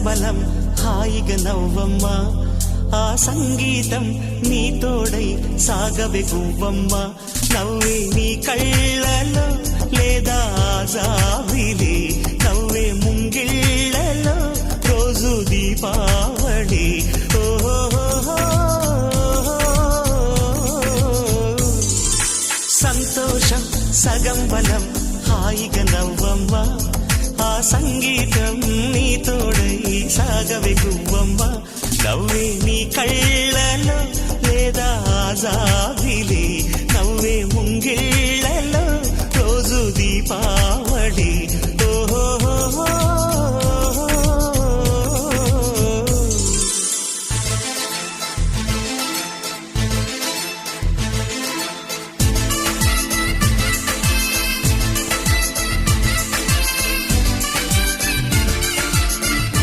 సంబలం హాయిగా నవ్వమ్మా ఆ సంగీతం నీ తోడై సాగవే గువ్వమ్మ నవ్వే నీ కళ్ళలో లేదా జాబిలి